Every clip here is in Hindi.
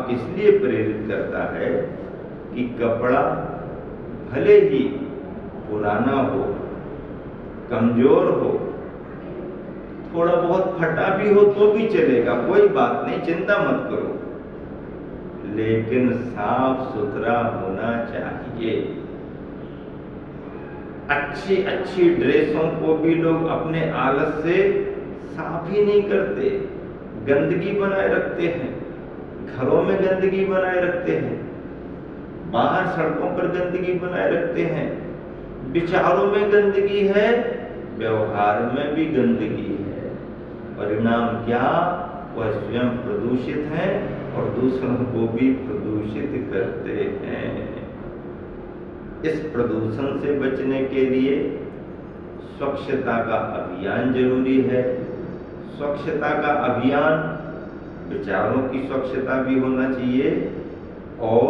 भाव इसलिए प्रेरित करता है कि कपड़ा भले ही पुराना हो, कमजोर हो, थोड़ा बहुत फटा भी हो तो भी चलेगा, कोई बात नहीं, चिंता मत करो, लेकिन साफ सुथरा होना चाहिए। अच्छी अच्छी ड्रेसों को भी लोग अपने आलस से साफ ही नहीं करते, गंदगी बनाए रखते हैं, घरों में गंदगी बनाए रखते हैं, बाहर सड़कों पर गंदगी बनाए रखते हैं, विचारों में गंदगी है, व्यवहार में भी गंदगी है। परिणाम क्या? वह स्वयं प्रदूषित हैं और दूसरों को भी प्रदूषित करते हैं। इस प्रदूषण से बचने के लिए स्वच्छता का अभियान जरूरी है। स्वच्छता का अभियान, विचारों की स्वच्छता भी होना चाहिए और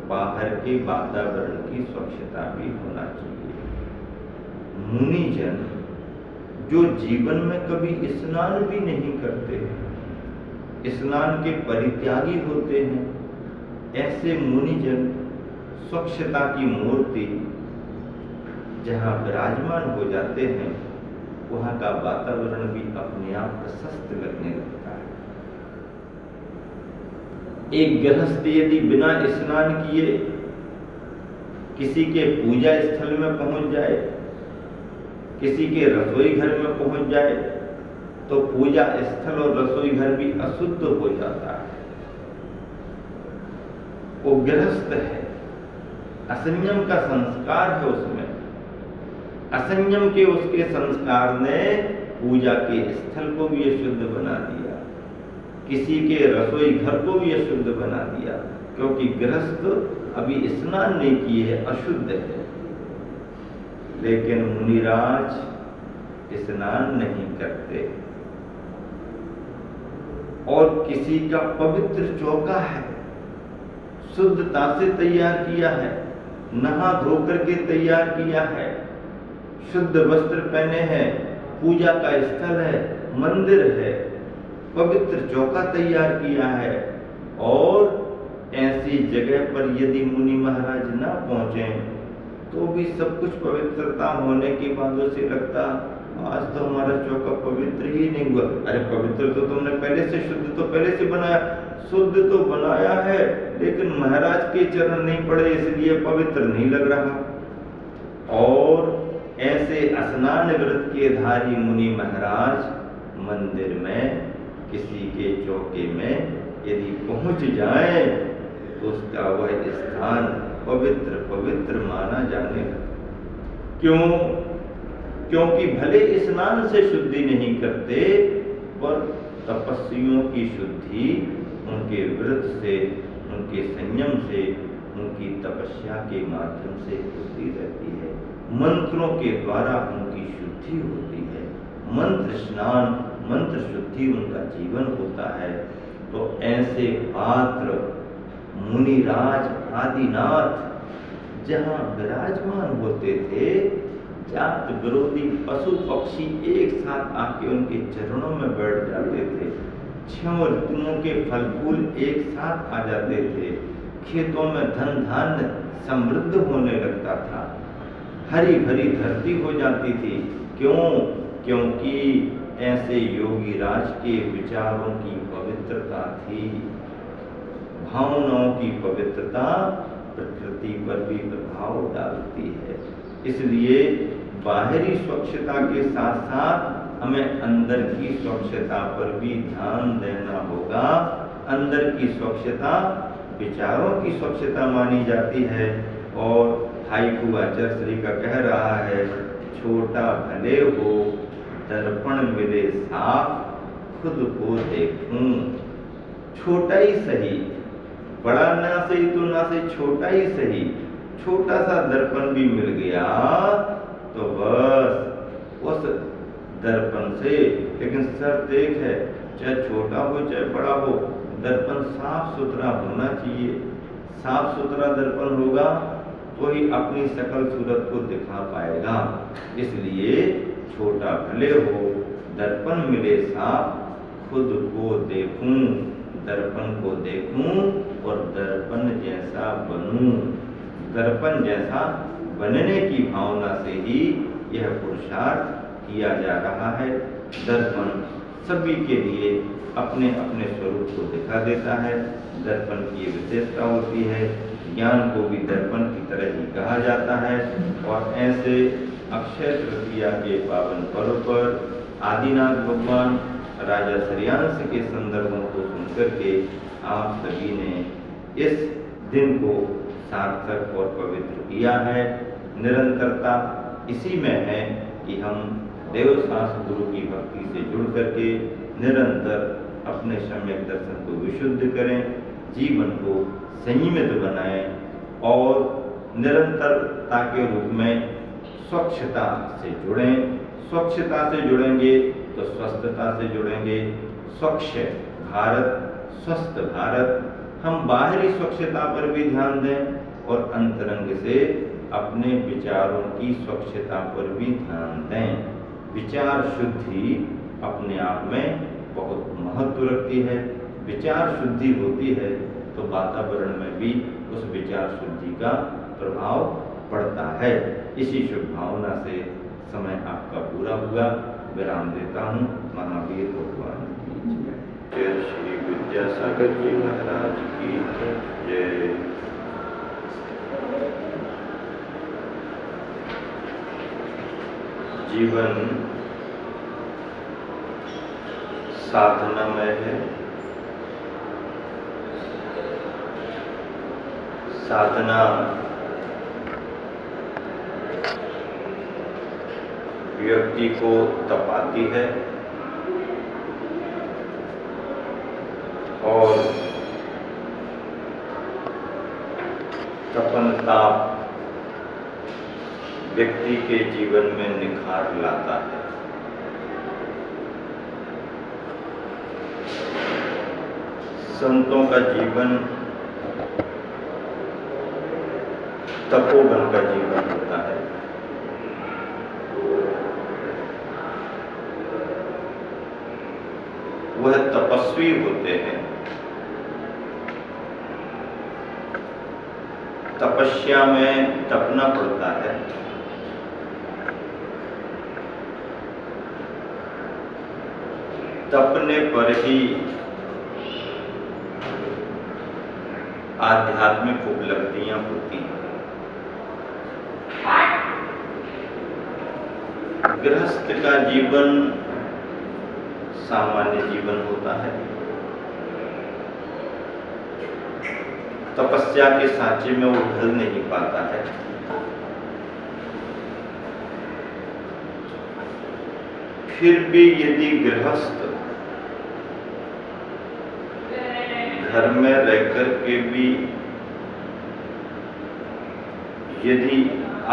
बाहर के वातावरण की स्वच्छता भी होना चाहिए। मुनिजन जो जीवन में कभी स्नान भी नहीं करते हैं, स्नान के परित्यागी होते हैं, ऐसे मुनिजन स्वच्छता की मूर्ति जहाँ विराजमान हो जाते हैं, वहाँ का वातावरण भी अपने आप प्रशस्त लगने लगता है। एक गृहस्थ यदि बिना स्नान किए किसी के पूजा स्थल में पहुंच जाए, किसी के रसोई घर में पहुंच जाए, तो पूजा स्थल और रसोई घर भी अशुद्ध हो जाता है। वो गृहस्थ है, असंयम का संस्कार है उसमें, असंयम के उसके संस्कार ने पूजा के स्थल को भी अशुद्ध बना दिया, किसी के रसोई घर को भी अशुद्ध बना दिया, क्योंकि गृहस्थ अभी स्नान नहीं किए है, अशुद्ध है। लेकिन मुनिराज स्नान नहीं करते और किसी का पवित्र चौका है, शुद्धता से तैयार किया है, नहा धोकर के तैयार किया है, शुद्ध वस्त्र पहने हैं, पूजा का स्थल है, मंदिर है, पवित्र चौका तैयार किया है, और ऐसी जगह पर यदि मुनि महाराज ना पहुंचे तो भी सब कुछ पवित्रता होने के बाद उसे लगता आज तो हमारा चौका पवित्र ही नहीं हुआ। अरे पवित्र तो तुमने पहले से, शुद्ध तो पहले से बनाया, शुद्ध तो बनाया है, लेकिन महाराज के चरण नहीं पड़े इसलिए पवित्र नहीं लग रहा। और ऐसे स्नान व्रत के धारी मुनि महाराज मंदिर में किसी के चौके में यदि पहुंच जाए तो उसका वह स्थान पवित्र पवित्र माना जाने लगा। क्यों? क्योंकि भले स्नान से शुद्धि नहीं करते, पर तपस्वियों की शुद्धि उनके व्रत से, उनके संयम से, उनकी तपस्या के माध्यम से होती रहती है। मंत्रों के द्वारा उनकी शुद्धि होती है, मंत्र स्नान, मंत्र शुद्धि उनका जीवन होता है। तो ऐसे पात्र मुनिराज आदिनाथ जहाँ विराजमान होते थे, जात विरोधी पशु पक्षी एक साथ आके उनके चरणों में बैठ जाते थे, 6 ऋतुओं के फल फूल एक साथ आ जाते थे, खेतों में धन धान्य समृद्ध होने लगता था, हरी भरी धरती हो जाती थी। क्यों? क्योंकि ऐसे योगी राज के विचारों की पवित्रता थी। भावनाओं की पवित्रता प्रकृति पर भी प्रभाव डालती है। इसलिए बाहरी स्वच्छता के साथ साथ हमें अंदर की स्वच्छता पर भी ध्यान देना होगा। अंदर की स्वच्छता विचारों की स्वच्छता मानी जाती है। और हाइकू आचार्य श्री का कह रहा है, छोटा भले हो दर्पण मिले साफ, खुद को देखूं। छोटा ही सही, बड़ा ना सही तो ना सही, छोटा ही सही, छोटा सा दर्पण भी मिल गया तो बस उस दर्पण से, लेकिन शर्त एक है, चाहे छोटा हो चाहे बड़ा हो, दर्पण साफ सुथरा होना चाहिए। साफ सुथरा दर्पण होगा तो ही अपनी शकल सूरत को दिखा पाएगा। इसलिए छोटा भले हो दर्पण मिले साफ, खुद को देखूं, दर्पण को देखूं और दर्पण जैसा बनूं। दर्पण जैसा बनने की भावना से ही यह पुरुषार्थ किया जा रहा है। दर्पण सभी के लिए अपने अपने स्वरूप को दिखा देता है। दर्पण की विशेषता होती है, ज्ञान को भी दर्पण की तरह ही कहा जाता है। और ऐसे अक्षय तृतीया के पावन पर्व पर आदिनाथ भगवान राजा श्रेयांश के संदर्भों को सुनकर के आप सभी ने इस दिन को सार्थक और पवित्र किया है। निरंतरता इसी में है कि हम देवशास्त्र गुरु की भक्ति से जुड़ करके निरंतर अपने सम्यक दर्शन को विशुद्ध करें, जीवन को संयमित बनाएं और निरंतरता के रूप में स्वच्छता से जुड़ें। स्वच्छता से जुड़ेंगे तो स्वस्थता से जुड़ेंगे। स्वच्छ भारत, स्वस्थ भारत। हम बाहरी स्वच्छता पर भी ध्यान दें और अंतरंग से अपने विचारों की स्वच्छता पर भी ध्यान दें। विचार शुद्धि अपने आप में बहुत महत्व रखती है। विचार शुद्धि होती है तो वातावरण में भी उस विचार शुद्धि का प्रभाव पड़ता है। इसी शुभ भावना से समय आपका पूरा हुआ। विराम देता हूँ। महावीर भगवान की जय। श्री विद्यासागर जी महाराज की जय। जीवन साधनामय है। साधना व्यक्ति को तपाती है और तपन ताप व्यक्ति के जीवन में निखार लाता है। संतों का जीवन तपोवन का जीवन होता है। वह तपस्वी होते हैं। तपस्या में तपना पड़ता है। तपने पर ही आध्यात्मिक उपलब्धियां होती हैं। गृहस्थ का जीवन सामान्य जीवन होता है। तपस्या के सांचे में वो ढल नहीं पाता है। फिर भी यदि गृहस्थ घर में रहकर के भी यदि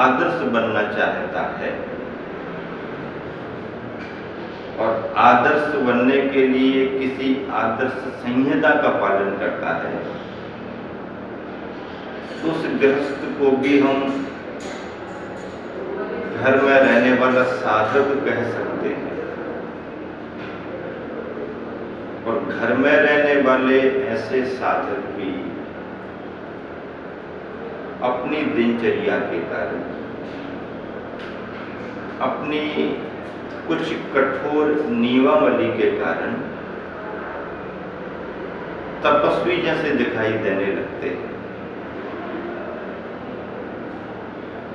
आदर्श बनना चाहता है और आदर्श बनने के लिए किसी आदर्श संहिता का पालन करता है तो उस गृहस्थ को भी हम घर में रहने वाला साधक कह सकते हैं। और घर में रहने वाले ऐसे साधक भी अपनी दिनचर्या के कारण, अपनी कुछ कठोर नियमावली के कारण तपस्वी जैसे दिखाई देने लगते हैं।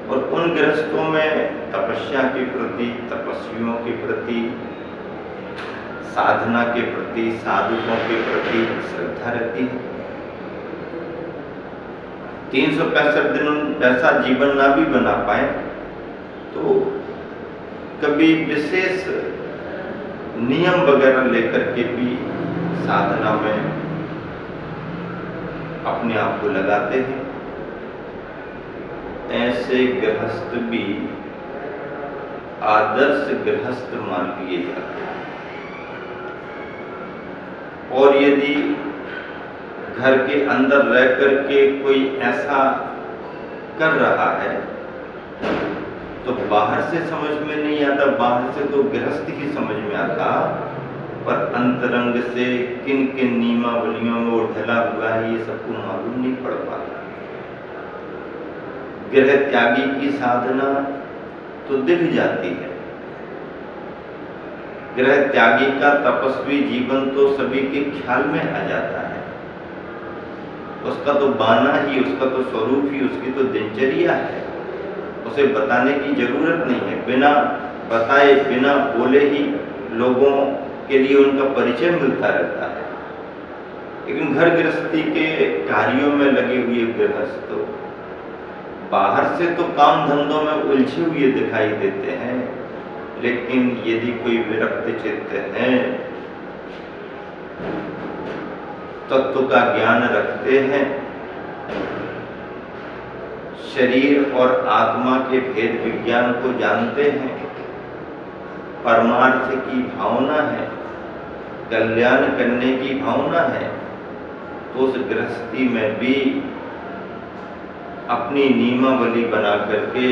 और उन गृहस्थों में तपस्या के प्रति, तपस्वियों के प्रति, साधना के प्रति, साधुओं के प्रति श्रद्धा रहती है। 365 दिन ऐसा जीवन ना भी बना पाए तो कभी विशेष नियम वगैरह लेकर के भी साधना में अपने आप को लगाते हैं। ऐसे गृहस्थ भी आदर्श गृहस्थ मान लिए जाते हैं। और यदि घर के अंदर रह करके कोई ऐसा कर रहा है तो बाहर से समझ में नहीं आता, बाहर से तो गृहस्थ ही समझ में आता पर अंतरंग से किन किन नियमावलियों में वो ढला हुआ है ये सबको मालूम नहीं पड़ पाता। गृह त्यागी की साधना तो दिख जाती है, गृह त्यागी का तपस्वी जीवन तो सभी के ख्याल में आ जाता है, उसका तो बाना ही, उसका तो स्वरूप ही, उसकी तो दिनचर्या है, उसे बताने की जरूरत नहीं है। बिना बताए बिना बोले ही लोगों के लिए उनका परिचय मिलता रहता है। लेकिन घर गृहस्थी के कार्यों में लगे हुए गृहस्थ बाहर से तो काम धंधों में उलझे हुए दिखाई देते हैं, लेकिन यदि कोई विरक्त चित्त है, तत्व का ज्ञान रखते हैं, शरीर और आत्मा के भेद विज्ञान को जानते हैं, परमार्थ की भावना है, कल्याण करने की भावना है, तो उस गृहस्थी में भी अपनी नियमावली बना करके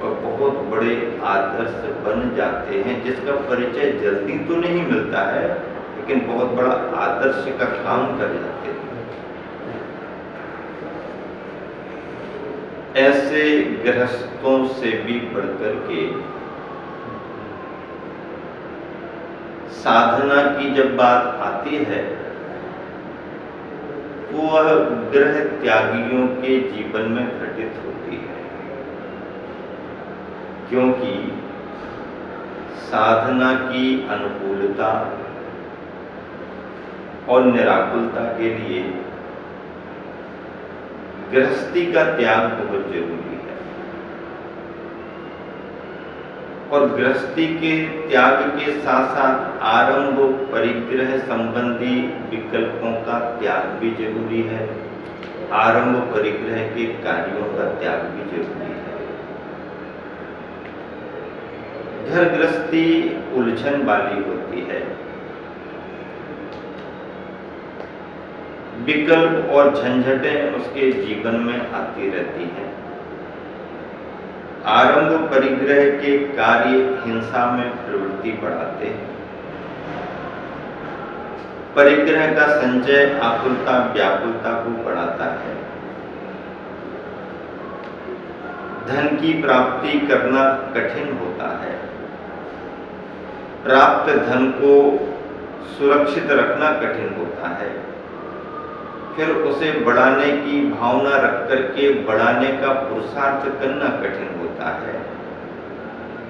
और बहुत बड़े आदर्श बन जाते हैं, जिसका परिचय जल्दी तो नहीं मिलता है, लेकिन बहुत बड़ा आदर्श का काम कर जाते हैं। ऐसे गृहस्थों से भी बढ़कर के साधना की जब बात आती है तो वह गृह त्यागियों के जीवन में घटित होती है, क्योंकि साधना की अनुकूलता और निराकुलता के लिए गृहस्थी का त्याग बहुत जरूरी है, और गृहस्थी के त्याग के साथ साथ आरंभ परिग्रह संबंधी विकल्पों का त्याग भी जरूरी है, आरंभ परिग्रह के कार्यों का त्याग भी जरूरी है। घर गृहस्थी उलझन वाली होती है, विकल्प और झंझटें उसके जीवन में आती रहती हैं। आरंभ परिग्रह के कार्य हिंसा में प्रवृत्ति बढ़ाते हैं, परिग्रह का संचय आकुलता व्याकुलता को बढ़ाता है, धन की प्राप्ति करना कठिन होता है, प्राप्त धन को सुरक्षित रखना कठिन होता है, फिर उसे बढ़ाने की भावना रख करके बढ़ाने का पुरुषार्थ करना कठिन होता है।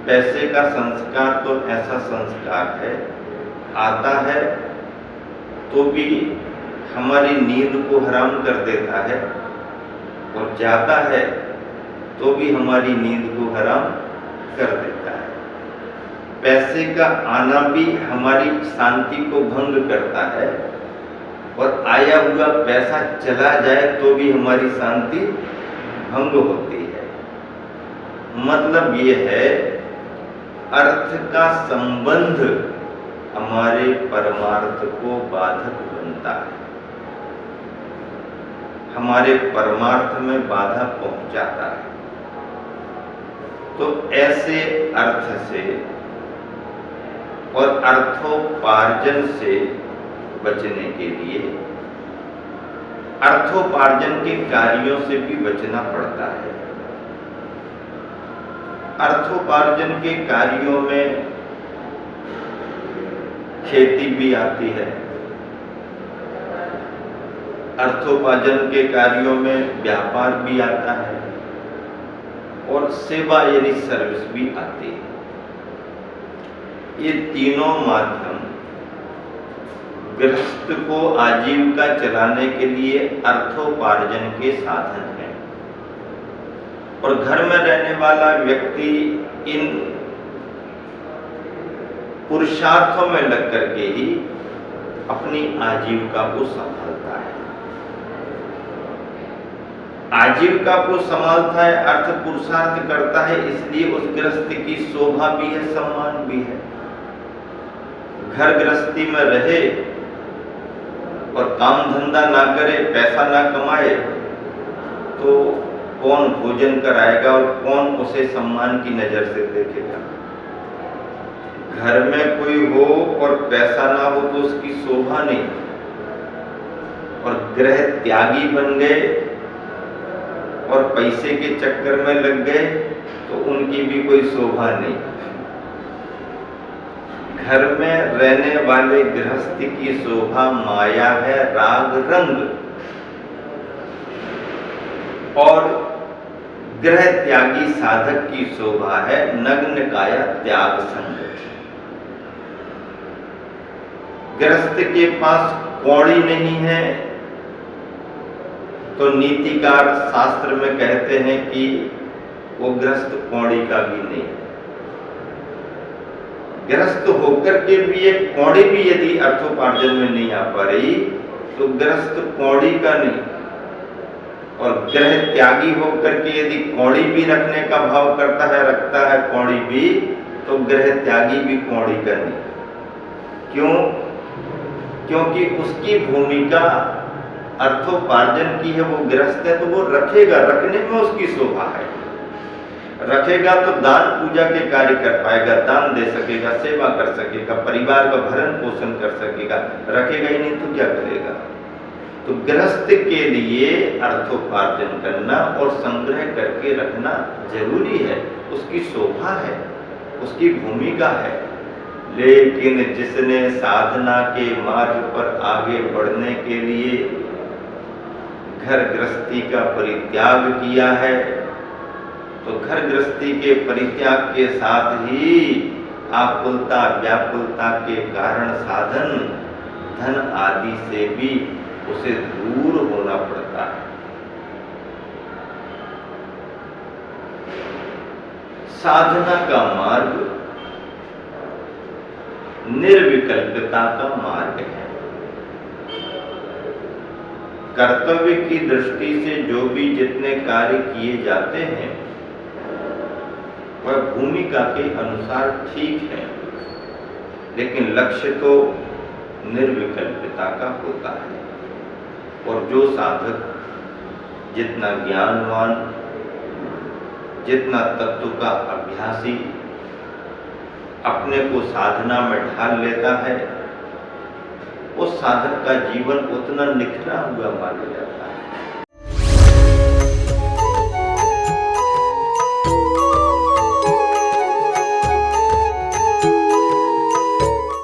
पैसे का संस्कार तो ऐसा संस्कार है, आता है तो भी हमारी नींद को हराम कर देता है, और जाता है तो भी हमारी नींद को हराम कर देता है। पैसे का आना भी हमारी शांति को भंग करता है, और आया हुआ पैसा चला जाए तो भी हमारी शांति भंग होती है। मतलब ये है, अर्थ का संबंध हमारे परमार्थ को बाधक बनता है, हमारे परमार्थ में बाधा पहुंचाता है। तो ऐसे अर्थ से और अर्थोपार्जन से बचने के लिए अर्थोपार्जन के कार्यों से भी बचना पड़ता है। अर्थोपार्जन के कार्यों में खेती भी आती है, अर्थोपार्जन के कार्यों में व्यापार भी आता है, और सेवा यानी सर्विस भी आती है। ये तीनों माध्यम गृहस्थ को आजीविका चलाने के लिए अर्थोपार्जन के साधन हैं, और घर में रहने वाला व्यक्ति इन पुरुषार्थों में लग करके ही अपनी आजीविका को संभालता है। आजीविका को संभालता है, अर्थ पुरुषार्थ करता है, इसलिए उस गृहस्थ की शोभा भी है, सम्मान भी है। घर गृहस्थी में रहे और काम धंधा ना करे, पैसा ना कमाए, तो कौन भोजन कराएगा और कौन उसे सम्मान की नजर से देखेगा? घर में कोई हो और पैसा ना हो तो उसकी शोभा नहीं, और ग्रह त्यागी बन गए और पैसे के चक्कर में लग गए तो उनकी भी कोई शोभा नहीं। घर में रहने वाले गृहस्थ की शोभा माया है, राग रंग, और ग्रह त्यागी साधक की शोभा है नग्न काया त्याग संग। गृहस्थ के पास कौड़ी नहीं है तो नीतिकार शास्त्र में कहते हैं कि वो गृहस्थ कौड़ी का भी नहीं। गृहस्थ होकर के भी एक कौड़ी भी यदि अर्थोपार्जन में नहीं आ पा रही तो गृहस्थ कौड़ी का नहीं, और ग्रह त्यागी होकर के यदि कौड़ी भी रखने का भाव करता है, रखता है कौड़ी भी, तो ग्रह त्यागी भी कौड़ी का नहीं। क्यों? क्योंकि उसकी भूमिका अर्थोपार्जन की है, वो गृहस्थ है तो वो रखेगा, रखने में उसकी शोभा है। रखेगा तो दान पूजा के कार्य कर पाएगा, दान दे सकेगा, सेवा कर सकेगा, परिवार का भरण पोषण कर सकेगा। रखेगा ही नहीं तो क्या करेगा? तो गृहस्थ के लिए अर्थोपार्जन करना और संग्रह करके रखना जरूरी है, उसकी शोभा है, उसकी भूमिका है। लेकिन जिसने साधना के मार्ग पर आगे बढ़ने के लिए घर गृहस्थी का परित्याग किया है, तो घर गृहस्थी के परित्याग के साथ ही आकुलता व्याकुलता के कारण साधन धन आदि से भी उसे दूर होना पड़ता है। साधना का मार्ग निर्विकल्पता का मार्ग है। कर्तव्य की दृष्टि से जो भी जितने कार्य किए जाते हैं वह भूमिका के अनुसार ठीक है, लेकिन लक्ष्य तो निर्विकल्पता का होता है। और जो साधक जितना ज्ञानवान, जितना तत्व का अभ्यासी अपने को साधना में ढाल लेता है, उस साधक का जीवन उतना निखरा हुआ माना जाता है।